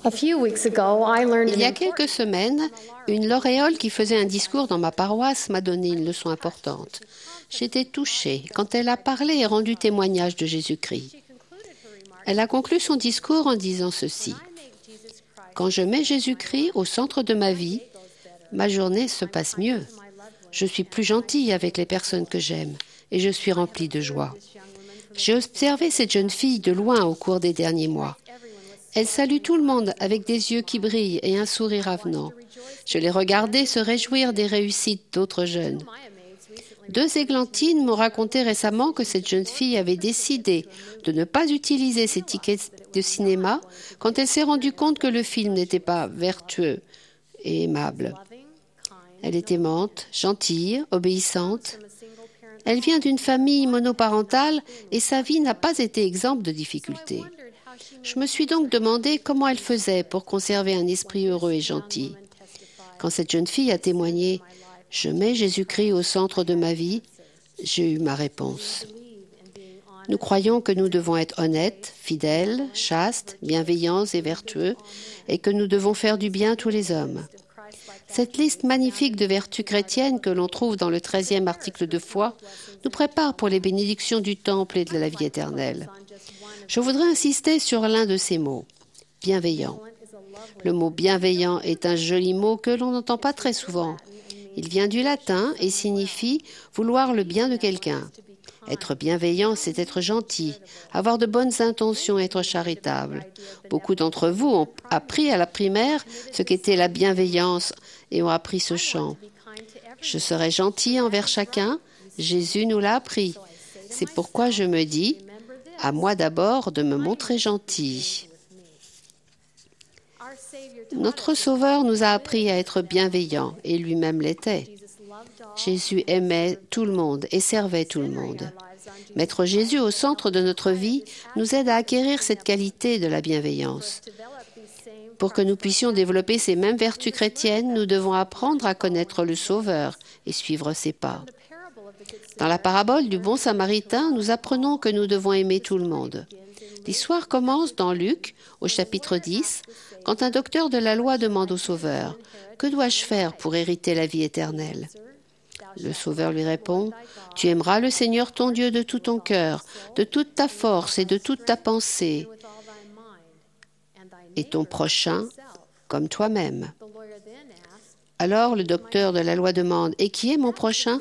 A few weeks ago, I learned Il y a quelques semaines, une lauréole qui faisait un discours dans ma paroisse m'a donné une leçon importante. J'étais touchée quand elle a parlé et rendu témoignage de Jésus-Christ. Elle a conclu son discours en disant ceci. Quand je mets Jésus-Christ au centre de ma vie, ma journée se passe mieux. Je suis plus gentille avec les personnes que j'aime et je suis remplie de joie. J'ai observé cette jeune fille de loin au cours des derniers mois. Elle salue tout le monde avec des yeux qui brillent et un sourire avenant. Je l'ai regardée se réjouir des réussites d'autres jeunes. Deux églantines m'ont raconté récemment que cette jeune fille avait décidé de ne pas utiliser ses tickets de cinéma quand elle s'est rendue compte que le film n'était pas vertueux et aimable. Elle est aimante, gentille, obéissante. Elle vient d'une famille monoparentale et sa vie n'a pas été exempte de difficultés. Je me suis donc demandé comment elle faisait pour conserver un esprit heureux et gentil. Quand cette jeune fille a témoigné « Je mets Jésus-Christ au centre de ma vie », j'ai eu ma réponse. Nous croyons que nous devons être honnêtes, fidèles, chastes, bienveillants et vertueux et que nous devons faire du bien à tous les hommes. Cette liste magnifique de vertus chrétiennes que l'on trouve dans le 13e article de foi nous prépare pour les bénédictions du temple et de la vie éternelle. Je voudrais insister sur l'un de ces mots, bienveillant. Le mot bienveillant est un joli mot que l'on n'entend pas très souvent. Il vient du latin et signifie vouloir le bien de quelqu'un. Être bienveillant, c'est être gentil, avoir de bonnes intentions, être charitable. Beaucoup d'entre vous ont appris à la primaire ce qu'était la bienveillance et ont appris ce chant. Je serai gentil envers chacun, Jésus nous l'a appris. C'est pourquoi je me dis, à moi d'abord de me montrer gentil. Notre Sauveur nous a appris à être bienveillants et lui-même l'était. Jésus aimait tout le monde et servait tout le monde. Mettre Jésus au centre de notre vie nous aide à acquérir cette qualité de la bienveillance. Pour que nous puissions développer ces mêmes vertus chrétiennes, nous devons apprendre à connaître le Sauveur et suivre ses pas. Dans la parabole du bon samaritain, nous apprenons que nous devons aimer tout le monde. L'histoire commence dans Luc, au chapitre 10, quand un docteur de la loi demande au Sauveur « Que dois-je faire pour hériter la vie éternelle ?» Le Sauveur lui répond « Tu aimeras le Seigneur ton Dieu de tout ton cœur, de toute ta force et de toute ta pensée, et ton prochain comme toi-même. » Alors le docteur de la loi demande « Et qui est mon prochain ?»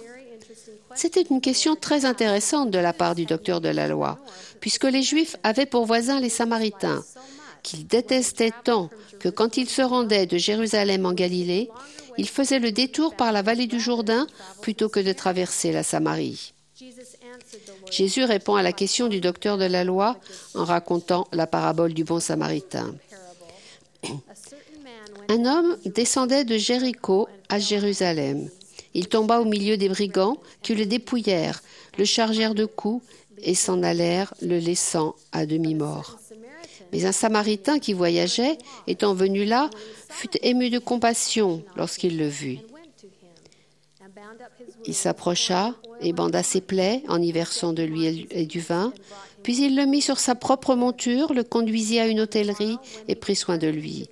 C'était une question très intéressante de la part du docteur de la loi, puisque les Juifs avaient pour voisins les Samaritains, qu'ils détestaient tant que quand ils se rendaient de Jérusalem en Galilée, ils faisaient le détour par la vallée du Jourdain plutôt que de traverser la Samarie. Jésus répond à la question du docteur de la loi en racontant la parabole du bon Samaritain. Un homme descendait de Jéricho à Jérusalem. Il tomba au milieu des brigands qui le dépouillèrent, le chargèrent de coups et s'en allèrent, le laissant à demi-mort. Mais un Samaritain qui voyageait, étant venu là, fut ému de compassion lorsqu'il le vit. Il s'approcha et banda ses plaies en y versant de l'huile et du vin, puis il le mit sur sa propre monture, le conduisit à une hôtellerie et prit soin de lui.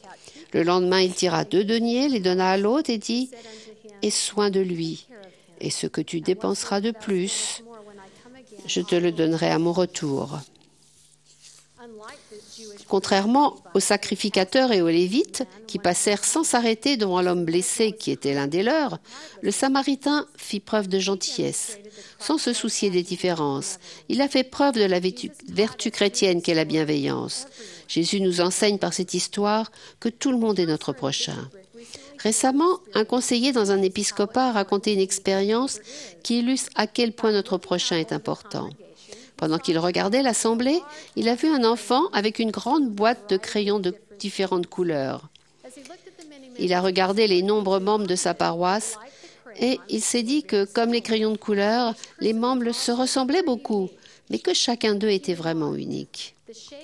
Le lendemain, il tira 2 deniers, les donna à l'hôte et dit « Aie soin de lui, et ce que tu dépenseras de plus, je te le donnerai à mon retour. » Contrairement aux sacrificateurs et aux Lévites, qui passèrent sans s'arrêter devant l'homme blessé qui était l'un des leurs, le Samaritain fit preuve de gentillesse, sans se soucier des différences. Il a fait preuve de la vertu chrétienne qu'est la bienveillance. Jésus nous enseigne par cette histoire que tout le monde est notre prochain. Récemment, un conseiller dans un épiscopat a raconté une expérience qui illustre à quel point notre prochain est important. Pendant qu'il regardait l'assemblée, il a vu un enfant avec une grande boîte de crayons de différentes couleurs. Il a regardé les nombreux membres de sa paroisse et il s'est dit que, comme les crayons de couleur, les membres se ressemblaient beaucoup, mais que chacun d'eux était vraiment unique.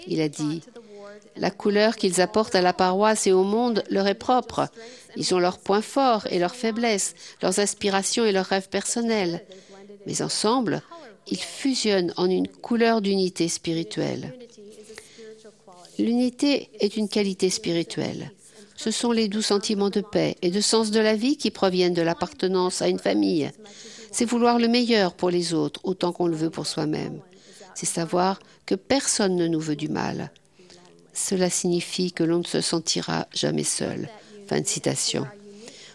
Il a dit « La couleur qu'ils apportent à la paroisse et au monde leur est propre. Ils ont leurs points forts et leurs faiblesses, leurs aspirations et leurs rêves personnels. Mais ensemble, ils fusionnent en une couleur d'unité spirituelle. L'unité est une qualité spirituelle. Ce sont les doux sentiments de paix et de sens de la vie qui proviennent de l'appartenance à une famille. C'est vouloir le meilleur pour les autres autant qu'on le veut pour soi-même. C'est savoir que personne ne nous veut du mal. Cela signifie que l'on ne se sentira jamais seul. Fin de citation.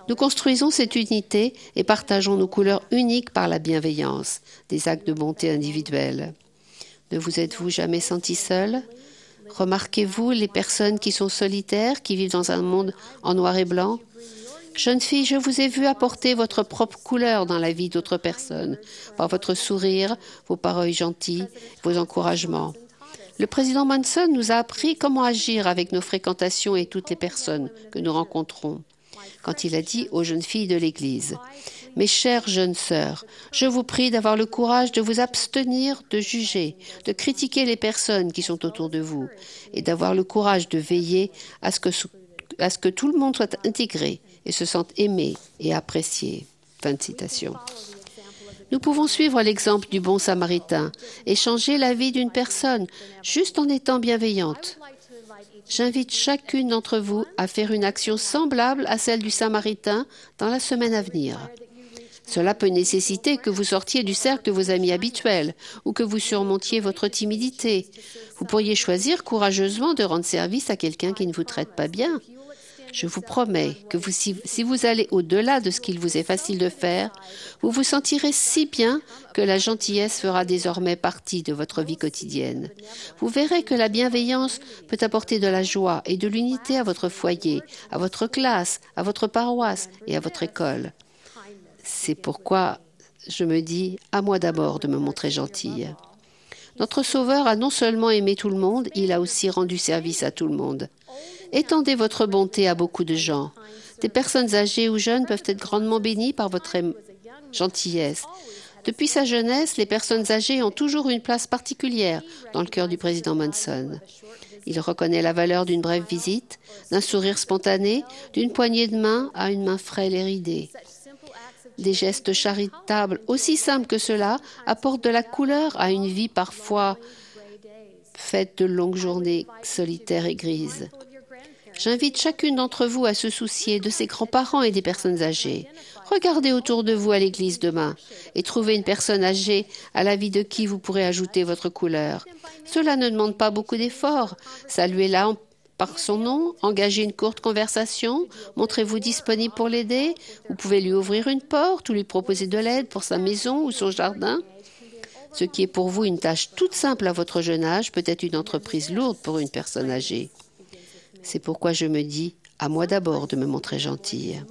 Nous construisons cette unité et partageons nos couleurs uniques par la bienveillance, des actes de bonté individuels. Ne vous êtes-vous jamais senti seul? Remarquez-vous les personnes qui sont solitaires, qui vivent dans un monde en noir et blanc? Jeune fille, je vous ai vu apporter votre propre couleur dans la vie d'autres personnes, par votre sourire, vos paroles gentilles, vos encouragements. Le président Monson nous a appris comment agir avec nos fréquentations et toutes les personnes que nous rencontrons. Quand il a dit aux jeunes filles de l'Église, « Mes chères jeunes sœurs, je vous prie d'avoir le courage de vous abstenir de juger, de critiquer les personnes qui sont autour de vous et d'avoir le courage de veiller à ce que tout le monde soit intégré et se sente aimé et apprécié. » Fin de citation. Nous pouvons suivre l'exemple du bon samaritain et changer la vie d'une personne juste en étant bienveillante. J'invite chacune d'entre vous à faire une action semblable à celle du Samaritain dans la semaine à venir. Cela peut nécessiter que vous sortiez du cercle de vos amis habituels ou que vous surmontiez votre timidité. Vous pourriez choisir courageusement de rendre service à quelqu'un qui ne vous traite pas bien. Je vous promets que si vous allez au-delà de ce qu'il vous est facile de faire, vous vous sentirez si bien que la gentillesse fera désormais partie de votre vie quotidienne. Vous verrez que la bienveillance peut apporter de la joie et de l'unité à votre foyer, à votre classe, à votre paroisse et à votre école. C'est pourquoi je me dis, à moi d'abord de me montrer gentille. Notre Sauveur a non seulement aimé tout le monde, il a aussi rendu service à tout le monde. Étendez votre bonté à beaucoup de gens. Des personnes âgées ou jeunes peuvent être grandement bénies par votre gentillesse. Depuis sa jeunesse, les personnes âgées ont toujours une place particulière dans le cœur du président Monson. Il reconnaît la valeur d'une brève visite, d'un sourire spontané, d'une poignée de main à une main frêle et ridée. Des gestes charitables aussi simples que cela apportent de la couleur à une vie parfois faite de longues journées solitaires et grises. J'invite chacune d'entre vous à se soucier de ses grands-parents et des personnes âgées. Regardez autour de vous à l'église demain et trouvez une personne âgée à la vie de qui vous pourrez ajouter votre couleur. Cela ne demande pas beaucoup d'efforts. Saluez-la par son nom, engagez une courte conversation, montrez-vous disponible pour l'aider. Vous pouvez lui ouvrir une porte ou lui proposer de l'aide pour sa maison ou son jardin. Ce qui est pour vous une tâche toute simple à votre jeune âge peut être une entreprise lourde pour une personne âgée. C'est pourquoi je me dis, à moi d'abord de me montrer gentille.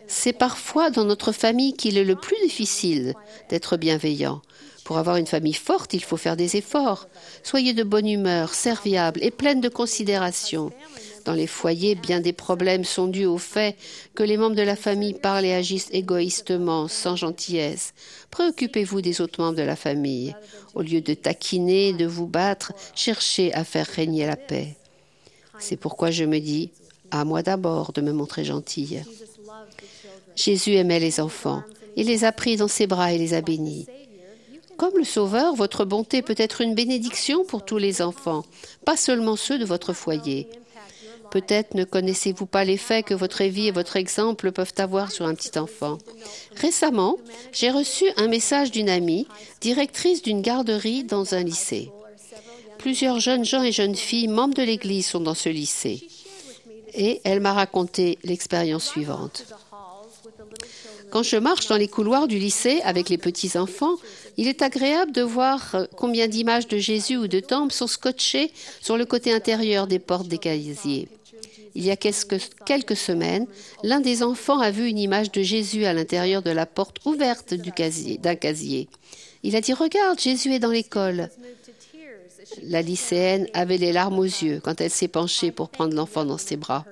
C'est parfois dans notre famille qu'il est le plus difficile d'être bienveillant. Pour avoir une famille forte, il faut faire des efforts. Soyez de bonne humeur, serviable et pleine de considération. Dans les foyers, bien des problèmes sont dus au fait que les membres de la famille parlent et agissent égoïstement, sans gentillesse. Préoccupez-vous des autres membres de la famille. Au lieu de taquiner, de vous battre, cherchez à faire régner la paix. C'est pourquoi je me dis, à moi d'abord de me montrer gentille. Jésus aimait les enfants. Il les a pris dans ses bras et les a bénis. Comme le Sauveur, votre bonté peut être une bénédiction pour tous les enfants, pas seulement ceux de votre foyer. Peut-être ne connaissez-vous pas l'effet que votre vie et votre exemple peuvent avoir sur un petit enfant. Récemment, j'ai reçu un message d'une amie, directrice d'une garderie dans un lycée. Plusieurs jeunes gens et jeunes filles membres de l'Église sont dans ce lycée. Et elle m'a raconté l'expérience suivante. Quand je marche dans les couloirs du lycée avec les petits-enfants, il est agréable de voir combien d'images de Jésus ou de temples sont scotchées sur le côté intérieur des portes des casiers. Il y a quelques semaines, l'un des enfants a vu une image de Jésus à l'intérieur de la porte ouverte d'un casier. Il a dit « Regarde, Jésus est dans l'école ». La lycéenne avait les larmes aux yeux quand elle s'est penchée pour prendre l'enfant dans ses bras.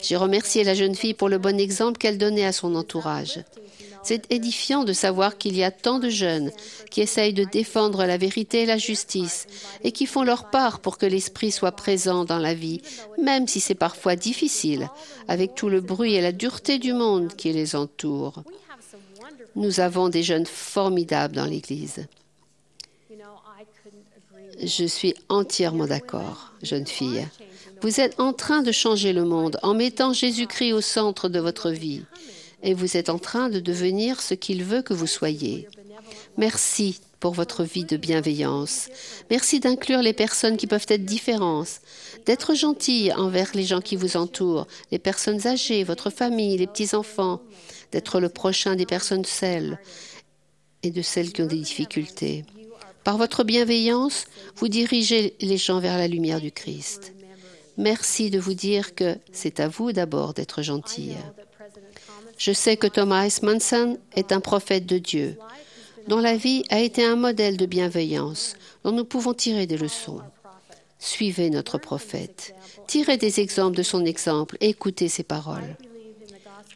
J'ai remercié la jeune fille pour le bon exemple qu'elle donnait à son entourage. C'est édifiant de savoir qu'il y a tant de jeunes qui essayent de défendre la vérité et la justice et qui font leur part pour que l'esprit soit présent dans la vie, même si c'est parfois difficile, avec tout le bruit et la dureté du monde qui les entoure. Nous avons des jeunes formidables dans l'Église. Je suis entièrement d'accord, jeune fille. Vous êtes en train de changer le monde en mettant Jésus-Christ au centre de votre vie. Et vous êtes en train de devenir ce qu'il veut que vous soyez. Merci pour votre vie de bienveillance. Merci d'inclure les personnes qui peuvent être différentes, d'être gentil envers les gens qui vous entourent, les personnes âgées, votre famille, les petits-enfants, d'être le prochain des personnes seules et de celles qui ont des difficultés. Par votre bienveillance, vous dirigez les gens vers la lumière du Christ. Merci de vous dire que c'est à vous d'abord d'être gentille. Je sais que Thomas S. Manson est un prophète de Dieu, dont la vie a été un modèle de bienveillance, dont nous pouvons tirer des leçons. Suivez notre prophète, tirez des exemples de son exemple et écoutez ses paroles.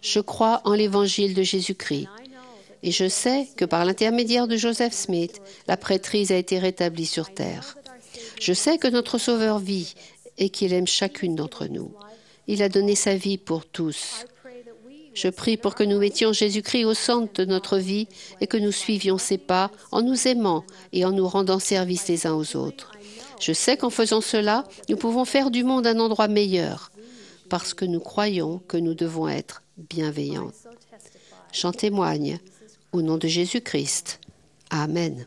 Je crois en l'évangile de Jésus-Christ et je sais que par l'intermédiaire de Joseph Smith, la prêtrise a été rétablie sur terre. Je sais que notre Sauveur vit et qu'il aime chacune d'entre nous. Il a donné sa vie pour tous. Je prie pour que nous mettions Jésus-Christ au centre de notre vie et que nous suivions ses pas en nous aimant et en nous rendant service les uns aux autres. Je sais qu'en faisant cela, nous pouvons faire du monde un endroit meilleur parce que nous croyons que nous devons être bienveillants. J'en témoigne au nom de Jésus-Christ. Amen.